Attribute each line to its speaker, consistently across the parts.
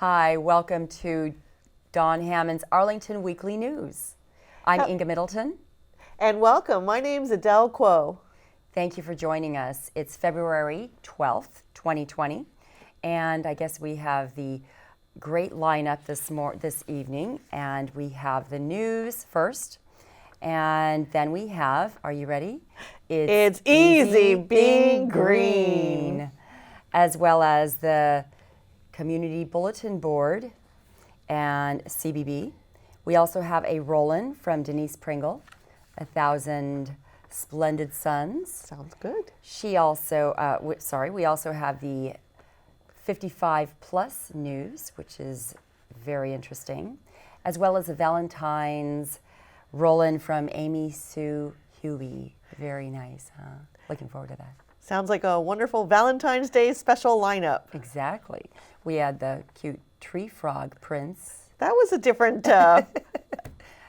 Speaker 1: Hi, welcome to Don Hammond's Arlington Weekly News. I'm Inga Middleton.
Speaker 2: And welcome. My name's Adele Quo.
Speaker 1: Thank you for joining us. It's February 12th, 2020, and I guess we have the great lineup this evening, and we have the news first, and then we have, are you ready?
Speaker 2: It's easy being green.
Speaker 1: As well as the Community Bulletin Board and CBB. We also have a roll-in from Denise Pringle, 1,000 Splendid Suns.
Speaker 2: Sounds good.
Speaker 1: She also, we also have the 55 plus news, which is very interesting, as well as a Valentine's roll-in from Amy Sue Huey. Very nice, huh? Looking forward to that.
Speaker 2: Sounds like a wonderful Valentine's Day special lineup.
Speaker 1: Exactly. We had the cute tree frog prince.
Speaker 2: That was a different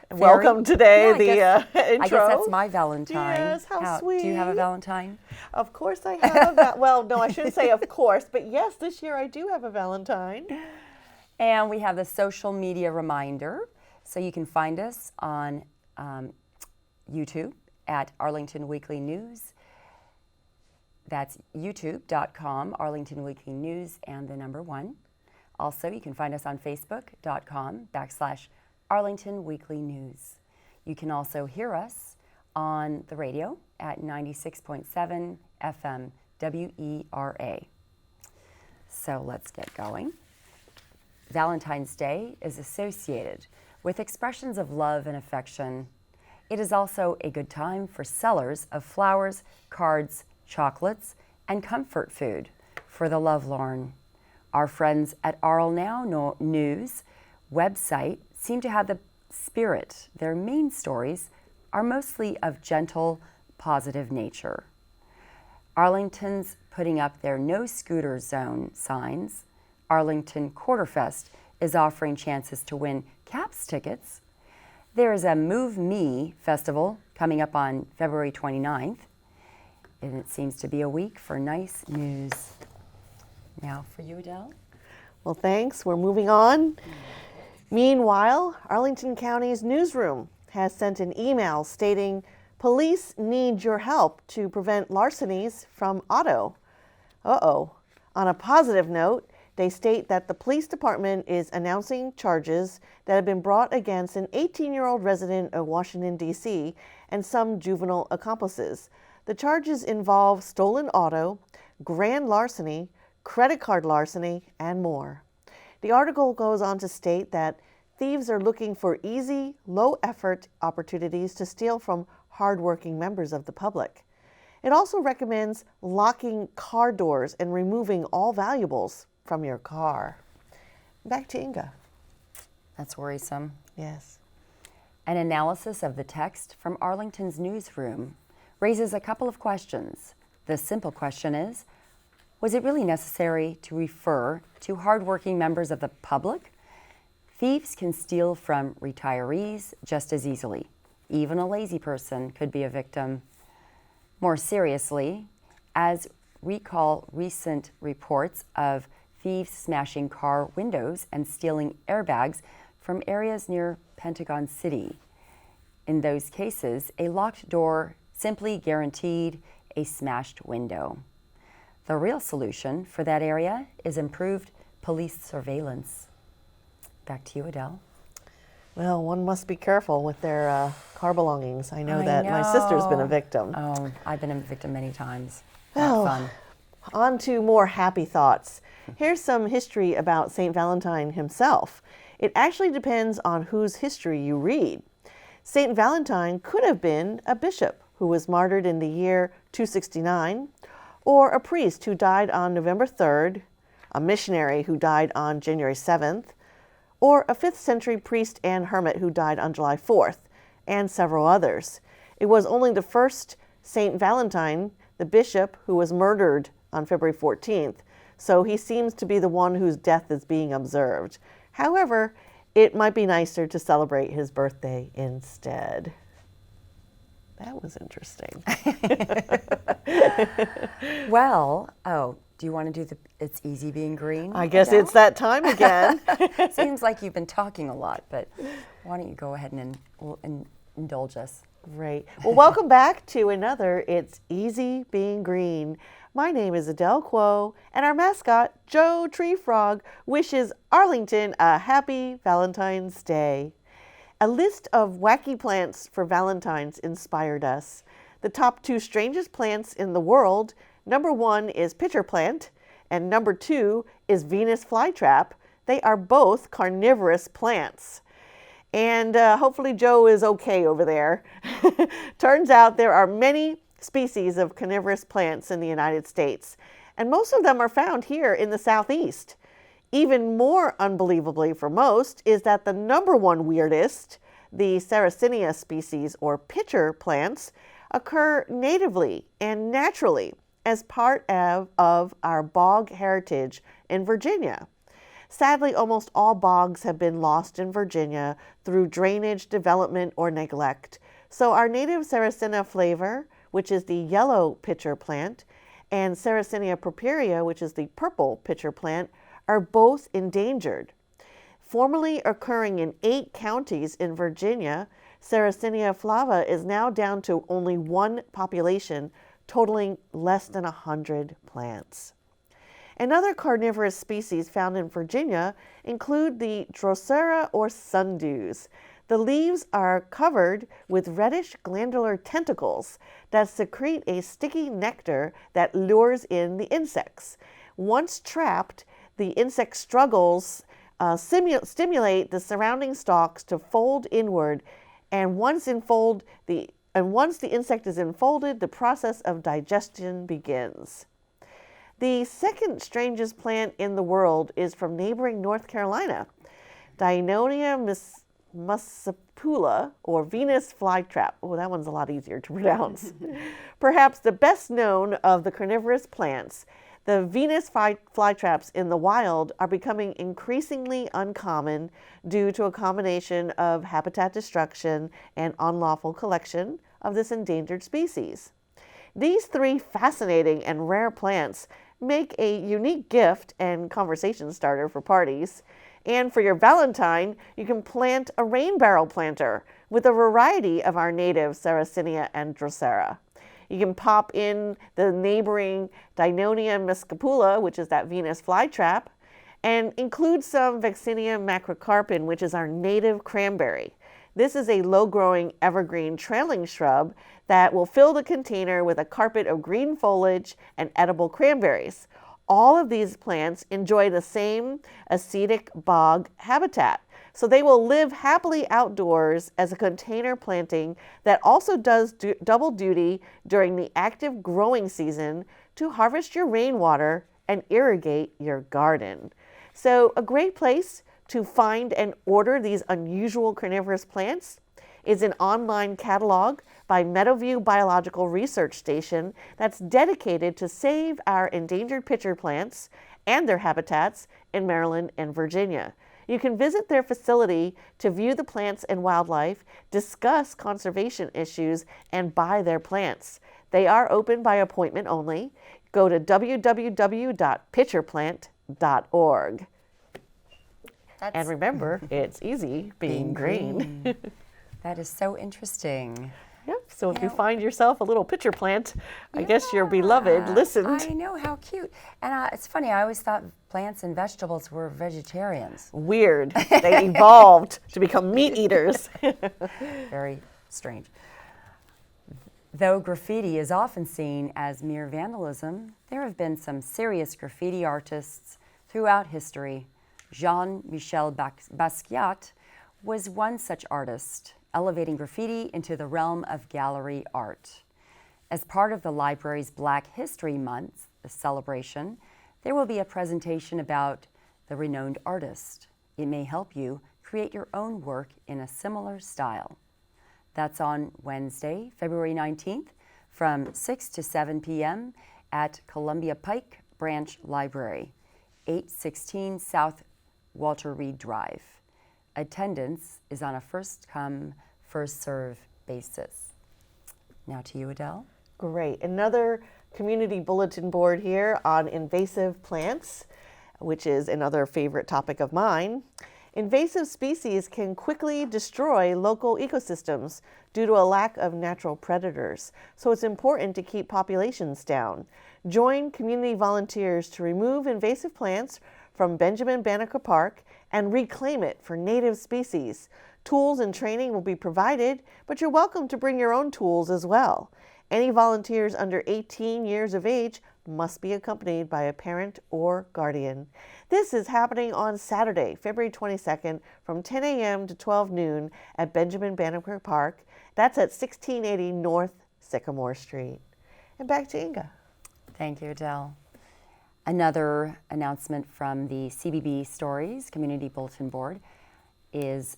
Speaker 2: welcome today,
Speaker 1: yeah,
Speaker 2: intro.
Speaker 1: I guess that's my Valentine.
Speaker 2: Yes, how sweet.
Speaker 1: Do you have a Valentine?
Speaker 2: Of course I have well, no, I shouldn't say of course, but yes, this year I do have a Valentine.
Speaker 1: And we have the social media reminder. So you can find us on YouTube at Arlington Weekly News. That's youtube.com, Arlington Weekly News, and the number 1. Also, you can find us on facebook.com/Arlington Weekly News. You can also hear us on the radio at 96.7 FM WERA. So let's get going. Valentine's Day is associated with expressions of love and affection. It is also a good time for sellers of flowers, cards, chocolates, and comfort food for the lovelorn. Our friends at Arl Now News website seem to have the spirit. Their main stories are mostly of gentle, positive nature. Arlington's putting up their no scooter zone signs. Arlington Quarterfest is offering chances to win CAPS tickets. There is a Move Me festival coming up on February 29th. And it seems to be a week for nice news. Now for you, Adele.
Speaker 2: Well, thanks. We're moving on. Meanwhile, Arlington County's newsroom has sent an email stating, police need your help to prevent larcenies from auto. Uh-oh. On a positive note, they state that the police department is announcing charges that have been brought against an 18-year-old resident of Washington, D.C. and some juvenile accomplices. The charges involve stolen auto, grand larceny, credit card larceny, and more. The article goes on to state that thieves are looking for easy, low-effort opportunities to steal from hardworking members of the public. It also recommends locking car doors and removing all valuables from your car. Back to Inga.
Speaker 1: That's worrisome.
Speaker 2: Yes.
Speaker 1: An analysis of the text from Arlington's newsroom raises a couple of questions. The simple question is, was it really necessary to refer to hardworking members of the public? Thieves can steal from retirees just as easily. Even a lazy person could be a victim. More seriously, as recall recent reports of thieves smashing car windows and stealing airbags from areas near Pentagon City. In those cases, a locked door simply guaranteed a smashed window. The real solution for that area is improved police surveillance. Back to you, Adele.
Speaker 2: Well, one must be careful with their car belongings. I know my sister's been a victim.
Speaker 1: Oh, I've been a victim many times.
Speaker 2: Well,
Speaker 1: Not fun.
Speaker 2: On to more happy thoughts. Here's some history about St. Valentine himself. It actually depends on whose history you read. St. Valentine could have been a bishop who was martyred in the year 269, or a priest who died on November 3rd, a missionary who died on January 7th, or a 5th century priest and hermit who died on July 4th, and several others. It was only the first St. Valentine, the bishop, who was murdered on February 14th, so he seems to be the one whose death is being observed. However, it might be nicer to celebrate his birthday instead. That was interesting.
Speaker 1: Well, Do you want to do It's Easy Being Green?
Speaker 2: I guess
Speaker 1: Adele?
Speaker 2: it's that time again.
Speaker 1: Seems like you've been talking a lot, but why don't you go ahead and indulge us?
Speaker 2: Great. Well, welcome back to another It's Easy Being Green. My name is Adele Quo, and our mascot, Joe Tree Frog, wishes Arlington a happy Valentine's Day. A list of wacky plants for Valentine's inspired us. The top 2 strangest plants in the world, number 1 is pitcher plant, and number 2 is Venus flytrap. They are both carnivorous plants. And hopefully Joe is okay over there. Turns out there are many species of carnivorous plants in the United States, and most of them are found here in the Southeast. Even more unbelievably for most is that the number 1 weirdest, the Sarracenia species or pitcher plants, occur natively and naturally as part of our bog heritage in Virginia. Sadly, almost all bogs have been lost in Virginia through drainage, development, or neglect. So our native Sarracenia flavor, which is the yellow pitcher plant, and Sarracenia purpurea, which is the purple pitcher plant, are both endangered. Formerly occurring in 8 counties in Virginia, Sarracenia flava is now down to only 1 population, totaling less than 100 plants. Another carnivorous species found in Virginia include the Drosera or sundews. The leaves are covered with reddish glandular tentacles that secrete a sticky nectar that lures in the insects. Once trapped, the insect struggles stimulate the surrounding stalks to fold inward, and once the insect is enfolded, the process of digestion begins. The second strangest plant in the world is from neighboring North Carolina, Dinonia muscipula, or Venus flytrap. Oh, that one's a lot easier to pronounce. Perhaps the best known of the carnivorous plants, the Venus flytraps in the wild are becoming increasingly uncommon due to a combination of habitat destruction and unlawful collection of this endangered species. These 3 fascinating and rare plants make a unique gift and conversation starter for parties. And for your Valentine, you can plant a rain barrel planter with a variety of our native Sarracenia and Drosera. You can pop in the neighboring Dinonia muscipula, which is that Venus flytrap, and include some Vaccinia macrocarpon, which is our native cranberry. This is a low-growing evergreen trailing shrub that will fill the container with a carpet of green foliage and edible cranberries. All of these plants enjoy the same acetic bog habitat, so they will live happily outdoors as a container planting that also does double duty during the active growing season to harvest your rainwater and irrigate your garden. So a great place to find and order these unusual carnivorous plants is an online catalog by Meadowview Biological Research Station that's dedicated to save our endangered pitcher plants and their habitats in Maryland and Virginia. You can visit their facility to view the plants and wildlife, discuss conservation issues, and buy their plants. They are open by appointment only. Go to www.pitcherplant.org. And remember, it's easy being green.
Speaker 1: That is so interesting.
Speaker 2: Yep, so if you find yourself a little pitcher plant, I guess your beloved listened.
Speaker 1: I know, how cute. And it's funny, I always thought plants and vegetables were vegetarians.
Speaker 2: Weird. They evolved to become meat eaters.
Speaker 1: Very strange. Though graffiti is often seen as mere vandalism, there have been some serious graffiti artists throughout history. Jean-Michel Basquiat was one such artist, elevating graffiti into the realm of gallery art. As part of the library's Black History Month celebration, there will be a presentation about the renowned artist. It may help you create your own work in a similar style. That's on Wednesday, February 19th from 6 to 7 p.m. at Columbia Pike Branch Library, 816 South Walter Reed Drive. Attendance is on a first-come, first-served basis. Now to you, Adele.
Speaker 2: Great. Another community bulletin board here on invasive plants, which is another favorite topic of mine. Invasive species can quickly destroy local ecosystems due to a lack of natural predators, so it's important to keep populations down. Join community volunteers to remove invasive plants from Benjamin Banneker Park and reclaim it for native species. Tools and training will be provided, but you're welcome to bring your own tools as well. Any volunteers under 18 years of age must be accompanied by a parent or guardian. This is happening on Saturday, February 22nd from 10 a.m. to 12 noon at Benjamin Banneker Park. That's at 1680 North Sycamore Street. And back to Inga.
Speaker 1: Thank you, Adele. Another announcement from the CBB Stories Community Bulletin Board is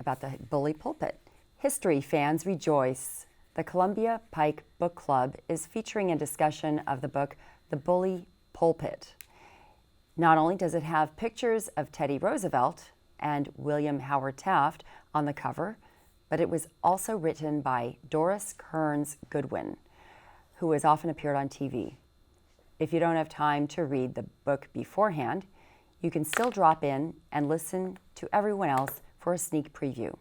Speaker 1: about the Bully Pulpit. History fans rejoice. The Columbia Pike Book Club is featuring a discussion of the book, The Bully Pulpit. Not only does it have pictures of Teddy Roosevelt and William Howard Taft on the cover, but it was also written by Doris Kearns Goodwin, who has often appeared on TV. If you don't have time to read the book beforehand, you can still drop in and listen to everyone else for a sneak preview.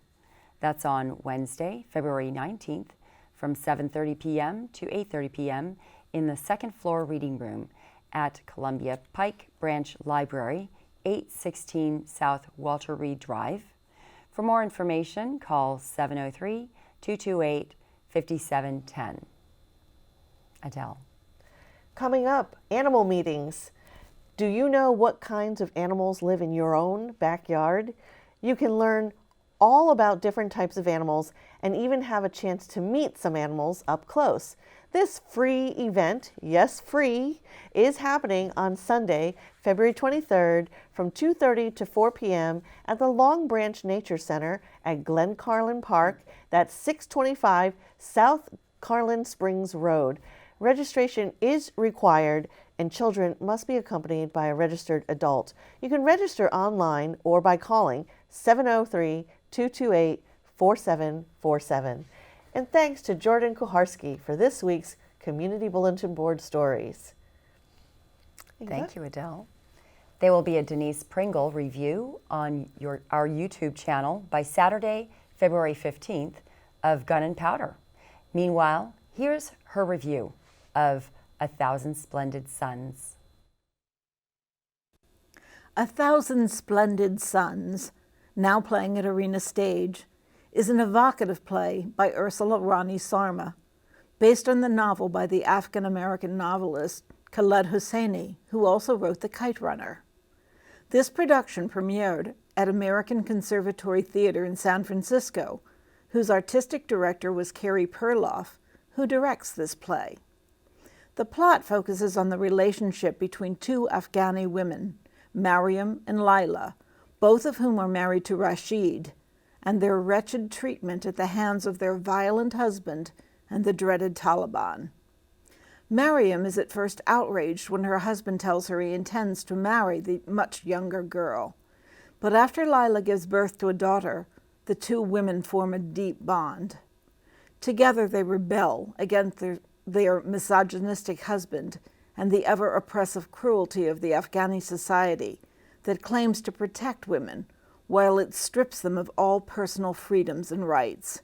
Speaker 1: That's on Wednesday, February 19th, from 7:30 p.m. to 8:30 p.m. in the second floor reading room at Columbia Pike Branch Library, 816 South Walter Reed Drive. For more information, call 703-228-5710. Adele.
Speaker 2: Coming up, animal meetings. Do you know what kinds of animals live in your own backyard? You can learn all about different types of animals and even have a chance to meet some animals up close. This free event, yes free, is happening on Sunday, February 23rd from 2:30 to 4 p.m. at the Long Branch Nature Center at Glen Carlin Park. That's 625 South Carlin Springs Road. Registration is required and children must be accompanied by a registered adult. You can register online or by calling 703-228-4747. And thanks to Jordan Kuharski for this week's Community Bulletin Board Stories.
Speaker 1: Thank you, Adele. There will be a Denise Pringle review on our YouTube channel by Saturday, February 15th of Gun and Powder. Meanwhile, here's her review of 1,000 Splendid Suns.
Speaker 3: 1,000 Splendid Suns, now playing at Arena Stage, is an evocative play by Ursula Rani Sarma, based on the novel by the African-American novelist Khaled Hosseini, who also wrote The Kite Runner. This production premiered at American Conservatory Theater in San Francisco, whose artistic director was Carrie Perloff, who directs this play. The plot focuses on the relationship between two Afghani women, Miriam and Lila, both of whom are married to Rashid, and their wretched treatment at the hands of their violent husband and the dreaded Taliban. Miriam is at first outraged when her husband tells her he intends to marry the much younger girl. But after Lila gives birth to a daughter, the two women form a deep bond. Together they rebel against their misogynistic husband and the ever-oppressive cruelty of the Afghani society that claims to protect women while it strips them of all personal freedoms and rights.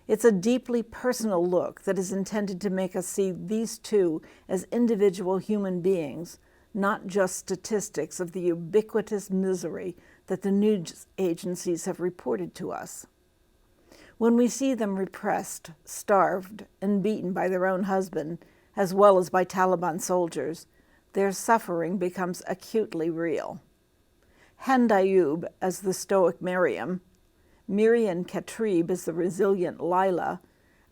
Speaker 3: It's a deeply personal look that is intended to make us see these two as individual human beings, not just statistics of the ubiquitous misery that the news agencies have reported to us. When we see them repressed, starved, and beaten by their own husband, as well as by Taliban soldiers, their suffering becomes acutely real. Hind Ayub as the stoic Miriam, Miriam Katrib as the resilient Lila,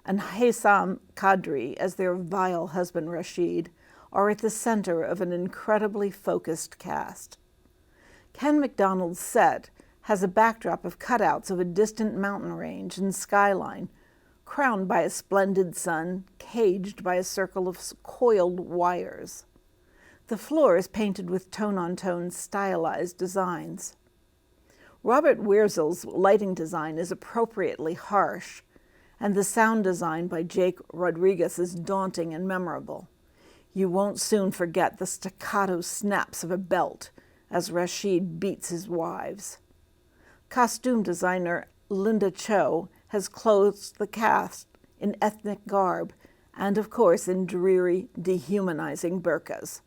Speaker 3: and Haysam Qadri as their vile husband Rashid are at the center of an incredibly focused cast. Ken McDonald's set has a backdrop of cutouts of a distant mountain range and skyline, crowned by a splendid sun, caged by a circle of coiled wires. The floor is painted with tone-on-tone stylized designs. Robert Wierzel's lighting design is appropriately harsh, and the sound design by Jake Rodriguez is daunting and memorable. You won't soon forget the staccato snaps of a belt as Rashid beats his wives. Costume designer Linda Cho has clothed the cast in ethnic garb and, of course, in dreary, dehumanizing burqas.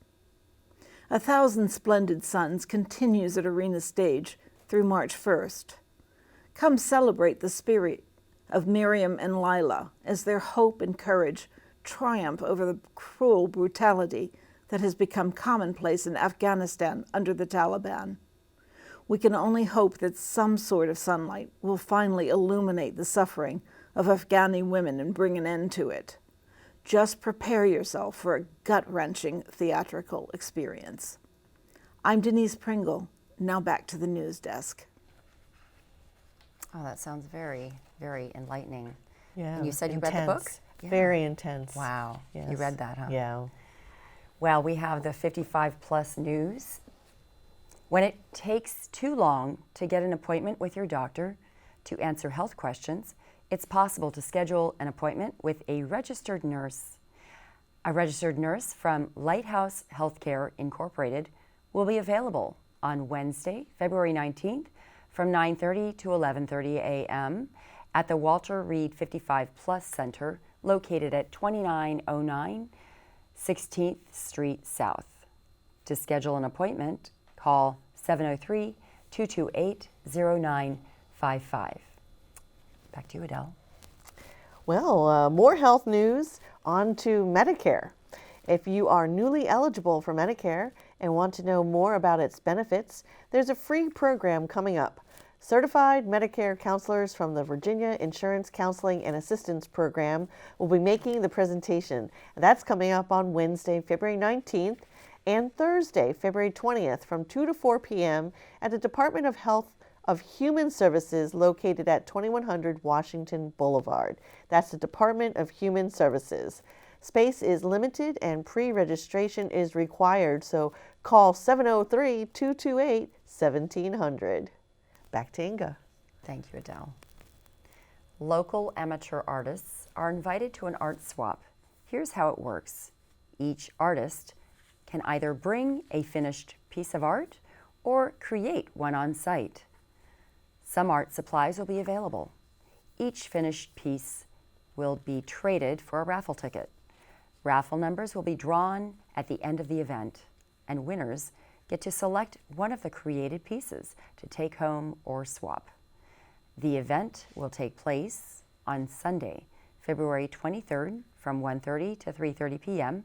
Speaker 3: 1,000 Splendid Suns continues at Arena Stage through March 1st. Come celebrate the spirit of Miriam and Lila as their hope and courage triumph over the cruel brutality that has become commonplace in Afghanistan under the Taliban. We can only hope that some sort of sunlight will finally illuminate the suffering of Afghani women and bring an end to it. Just prepare yourself for a gut-wrenching theatrical experience. I'm Denise Pringle. Now back to the news desk.
Speaker 1: Oh, that sounds very, very enlightening.
Speaker 2: Yeah.
Speaker 1: And you said you read the book? Yeah.
Speaker 2: Very intense.
Speaker 1: Wow.
Speaker 2: Yes.
Speaker 1: You read that, huh?
Speaker 2: Yeah.
Speaker 1: Well, we have the 55 plus news. When it takes too long to get an appointment with your doctor to answer health questions, it's possible to schedule an appointment with a registered nurse. A registered nurse from Lighthouse Healthcare Incorporated will be available on Wednesday, February 19th from 9:30 to 11:30 a.m. at the Walter Reed 55 Plus Center located at 2909 16th Street South. To schedule an appointment, call 703-228-0955. Back to you, Adele.
Speaker 2: Well, more health news. On to Medicare. If you are newly eligible for Medicare and want to know more about its benefits, there's a free program coming up. Certified Medicare counselors from the Virginia Insurance Counseling and Assistance Program will be making the presentation. That's coming up on Wednesday, February 19th and Thursday, February 20th from 2 to 4 p.m. at the Department of Health of Human Services located at 2100 Washington Boulevard. That's the Department of Human Services. Space is limited and pre-registration is required, so call 703-228-1700. Back to Inga.
Speaker 1: Thank you, Adele. Local amateur artists are invited to an art swap. Here's how it works. Each artist can either bring a finished piece of art or create one on site. Some art supplies will be available. Each finished piece will be traded for a raffle ticket. Raffle numbers will be drawn at the end of the event, and winners get to select one of the created pieces to take home or swap. The event will take place on Sunday, February 23rd from 1:30 to 3:30 p.m.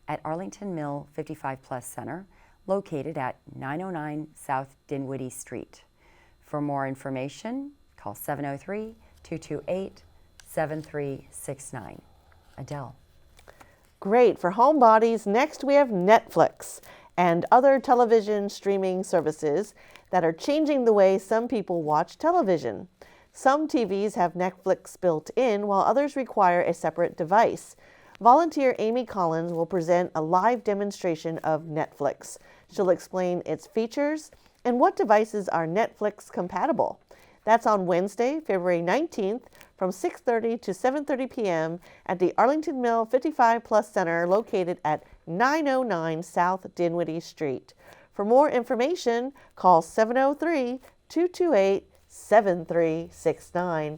Speaker 1: at Arlington Mill 55 Plus Center, located at 909 South Dinwiddie Street. For more information, call 703-228-7369. Adele.
Speaker 2: Great. For homebodies, next we have Netflix and other television streaming services that are changing the way some people watch television. Some TVs have Netflix built in, while others require a separate device. Volunteer Amy Collins will present a live demonstration of Netflix. She'll explain its features and what devices are Netflix compatible. That's on Wednesday, February 19th from 6:30 to 7:30 p.m. at the Arlington Mill 55 Plus Center located at 909 South Dinwiddie Street. For more information, call 703-228-7369.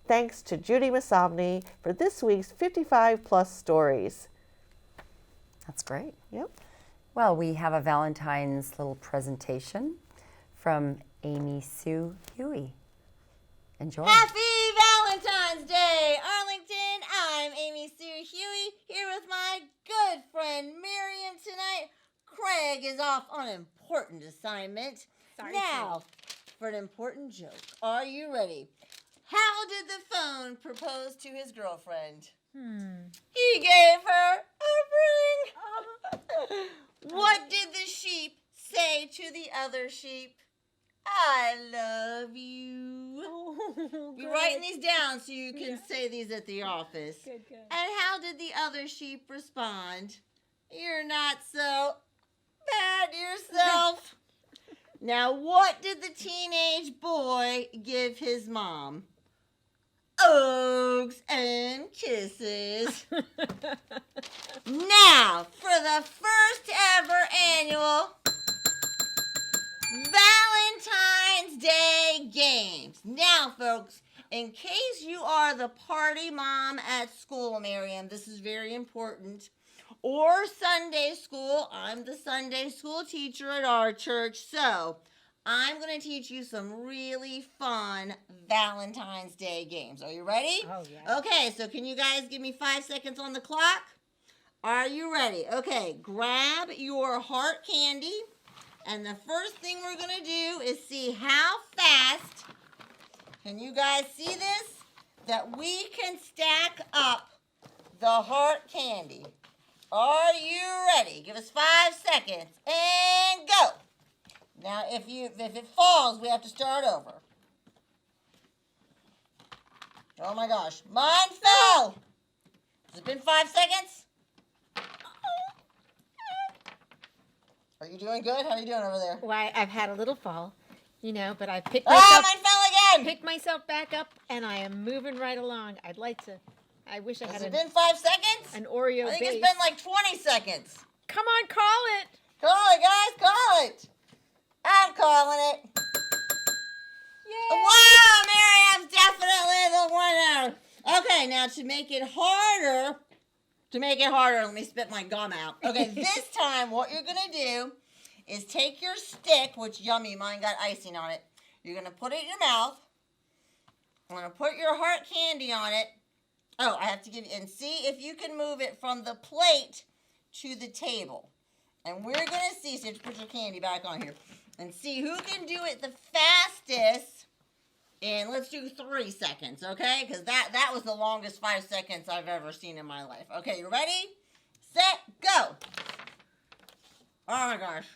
Speaker 2: Thanks to Judy Masabny for this week's 55 Plus Stories.
Speaker 1: That's great.
Speaker 2: Yep.
Speaker 1: Well, we have a Valentine's little presentation from Amy Sue Huey. Enjoy.
Speaker 4: Happy Valentine's Day, Arlington. I'm Amy Sue Huey here with my good friend Miriam tonight. Craig is off on an important assignment. Now, for an important joke. Are you ready? How did the phone propose to his girlfriend? He gave her a ring. What did the sheep say to the other sheep? I love you. You're writing these down so you can say these at the office. Good. And how did the other sheep respond? You're not so bad yourself. Now, what did the teenage boy give his mom? Oaks and kisses. Now, for the first ever annual Valentine's Day games. Now, folks, in case you are the party mom at school, Miriam, this is very important, or Sunday school. I'm the Sunday school teacher at our church, so I'm going to teach you some really fun Valentine's Day games. Are you ready?
Speaker 5: Oh, yeah.
Speaker 4: Okay, so can you guys give me 5 seconds on the clock? Are you ready? Okay, grab your heart candy. And the first thing we're going to do is see how fast, can you guys see this? That we can stack up the heart candy. Are you ready? Give us 5 seconds and go. Now, if it falls, we have to start over. Oh my gosh, mine fell. Has it been 5 seconds? Are you doing good? How are you doing over there?
Speaker 5: Well, I've had a little fall, but I picked
Speaker 4: Oh,
Speaker 5: myself,
Speaker 4: mine fell again.
Speaker 5: picked myself back up, and I am moving right along. I wish I
Speaker 4: Has
Speaker 5: had
Speaker 4: it been 5 seconds?
Speaker 5: an Oreo
Speaker 4: I think
Speaker 5: base.
Speaker 4: it's been like 20 seconds.
Speaker 5: Come on, call it.
Speaker 4: Call it, guys, call it. I'm calling it.
Speaker 5: Yay.
Speaker 4: Wow, Miriam's definitely the winner. Okay, now to make it harder, let me spit my gum out. Okay, this time what you're going to do is take your stick, which yummy, mine got icing on it. You're going to put it in your mouth. I'm going to put your heart candy on it. Oh, I have to give you, and see if you can move it from the plate to the table. And we're going to see, so you have to put your candy back on here, and see who can do it the fastest. And let's do 3 seconds, okay? Because that was the longest 5 seconds I've ever seen in my life. Okay, you ready? Set, go. Oh my gosh.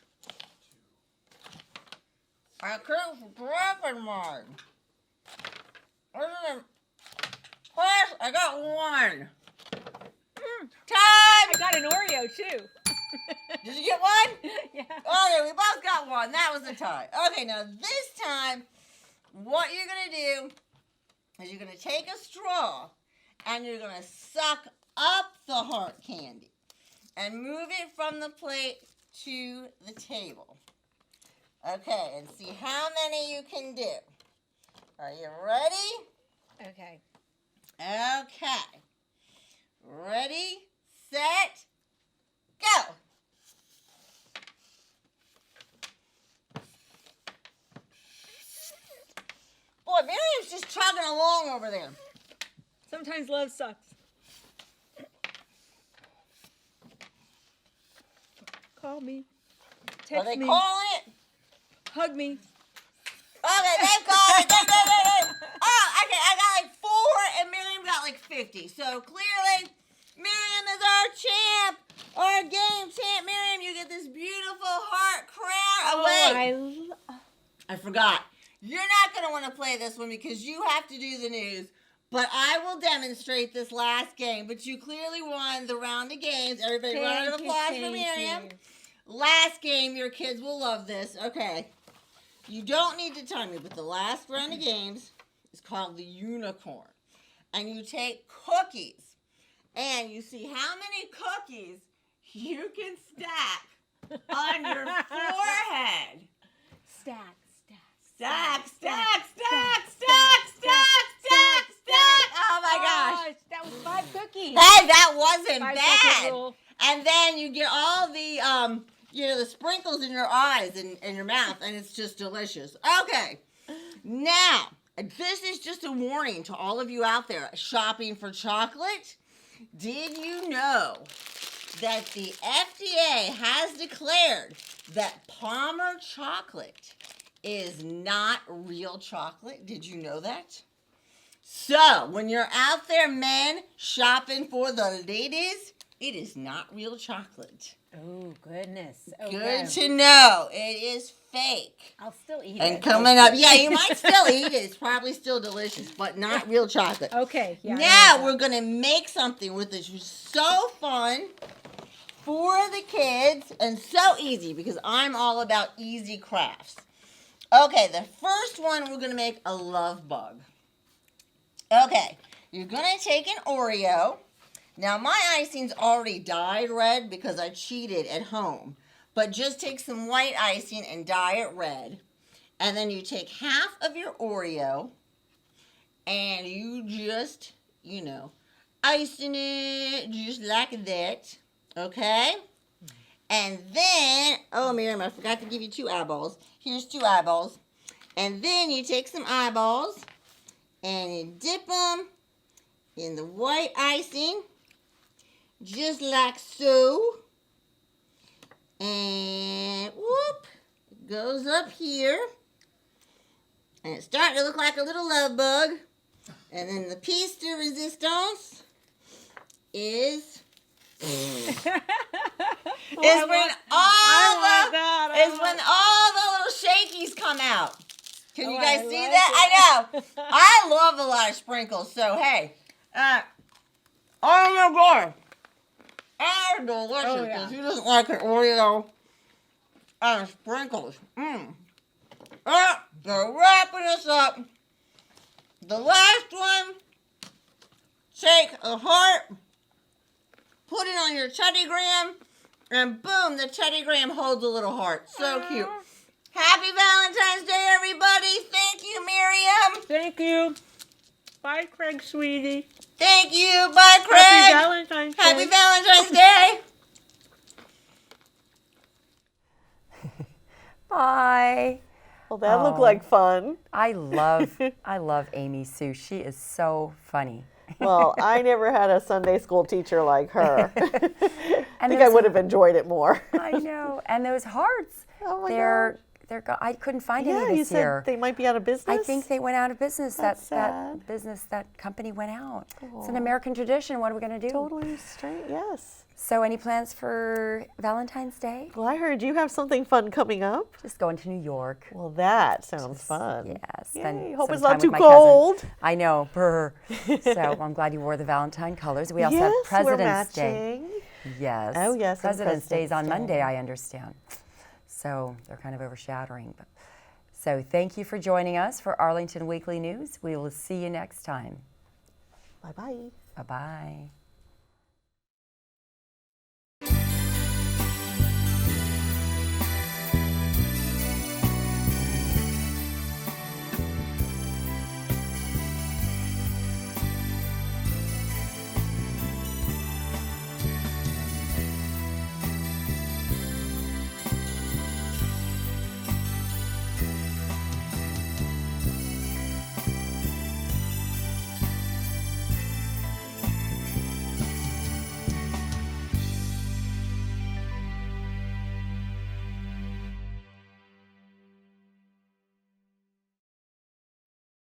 Speaker 4: I keep dropping mine. Class, I got 1. Time!
Speaker 5: I got an Oreo too.
Speaker 4: Did you get 1?
Speaker 5: Yeah.
Speaker 4: Okay, we both got 1. That was a tie. Okay, now this time, what you're going to do is you're going to take a straw and you're going to suck up the heart candy and move it from the plate to the table. Okay, and see how many you can do. Are you ready?
Speaker 5: Okay.
Speaker 4: Okay. Ready, set, go. Boy, Miriam's just chugging along over there.
Speaker 5: Sometimes love sucks. Call me.
Speaker 4: Are
Speaker 5: Text
Speaker 4: they
Speaker 5: me.
Speaker 4: calling it?
Speaker 5: Hug me.
Speaker 4: Okay, they've called it. Oh, okay, I got like 4 and Miriam got like 50. So clearly, Miriam is our champ, our game champ. Miriam, you get this beautiful heart crown. Oh, wait. I forgot. You're not going to want to play this one because you have to do the news. But I will demonstrate this last game. But you clearly won the round of games. Everybody, round of applause for Miriam. Last game, your kids will love this. Okay. You don't need to tell me, but the last round of games is called the unicorn. And you take cookies. And you see how many cookies you can stack on your forehead.
Speaker 5: Stack.
Speaker 4: Stack, stack, stack, stack, stack, stack, stack. Oh my gosh.
Speaker 5: That was 5 cookies.
Speaker 4: Hey, that wasn't
Speaker 5: 5
Speaker 4: bad.
Speaker 5: second rule.
Speaker 4: And then you get all the the sprinkles in your eyes and your mouth, and it's just delicious. Okay. Now, this is just a warning to all of you out there shopping for chocolate. Did you know that the FDA has declared that Palmer chocolate is not real chocolate? Did you know that? So, when you're out there, men, shopping for the ladies, it is not real chocolate.
Speaker 1: Oh, goodness. Okay.
Speaker 4: Good to know. It is fake.
Speaker 1: I'll still eat it.
Speaker 4: And coming up, yeah, you might still eat it. It's probably still delicious, but not real chocolate.
Speaker 5: Okay. Yeah.
Speaker 4: Now we're going to make something with this. It's so fun for the kids and so easy because I'm all about easy crafts. Okay, the first one we're going to make a love bug. Okay, you're going to take an Oreo. Now, my icing's already dyed red because I cheated at home. But just take some white icing and dye it red. And then you take half of your Oreo and you just, icing it just like that. Okay? And then, oh, Miriam, I forgot to give you 2 eyeballs. Here's 2 eyeballs. And then you take some eyeballs and you dip them in the white icing, just like so. And whoop, it goes up here. And it's starting to look like a little love bug. And then the piece de resistance is when all the little shakies come out. Can you guys see that? I know. I love a lot of sprinkles. So hey, oh my god, are delicious.
Speaker 5: Oh, yeah.
Speaker 4: Who doesn't like an Oreo and sprinkles? They're wrapping us up. The last one. Take a heart, put it on your Teddy Graham, and boom, the Teddy Graham holds a little heart. So cute. Happy Valentine's Day, everybody. Thank you, Miriam.
Speaker 5: Thank you. Bye, Craig, sweetie.
Speaker 4: Thank you. Bye, Craig.
Speaker 5: Happy Valentine's Day.
Speaker 4: Happy Valentine's Day.
Speaker 1: Bye.
Speaker 2: Well, that looked like fun.
Speaker 1: I love Amy Sue. She is so funny.
Speaker 2: Well, I never had a Sunday school teacher like her. I think I
Speaker 1: those-
Speaker 2: would have enjoyed it more.
Speaker 1: I know. And those hearts.
Speaker 2: Oh my
Speaker 1: they're I couldn't find
Speaker 2: Yeah,
Speaker 1: any
Speaker 2: you
Speaker 1: this year.
Speaker 2: said they might be out of business.
Speaker 1: I think they went out of business.
Speaker 2: That's
Speaker 1: That company went out. It's an American tradition. What are we going to do?
Speaker 2: Totally straight, yes.
Speaker 1: So any plans for Valentine's Day?
Speaker 2: Well, I heard you have something fun coming up.
Speaker 1: Just going to New York.
Speaker 2: Well, that sounds fun.
Speaker 1: Yes.
Speaker 2: Yay, hope it's not too cold.
Speaker 1: I know. Brr. So I'm glad you wore the Valentine colors. We also
Speaker 2: Yes,
Speaker 1: have
Speaker 2: we're
Speaker 1: President's Day.
Speaker 2: matching.
Speaker 1: Yes.
Speaker 2: Oh, yes, and
Speaker 1: President's Day is on
Speaker 2: President's
Speaker 1: Monday,
Speaker 2: Day.
Speaker 1: I understand. So they're kind of overshadowing. So thank you for joining us for Arlington Weekly News. We will see you next time.
Speaker 2: Bye-bye.
Speaker 1: Bye-bye.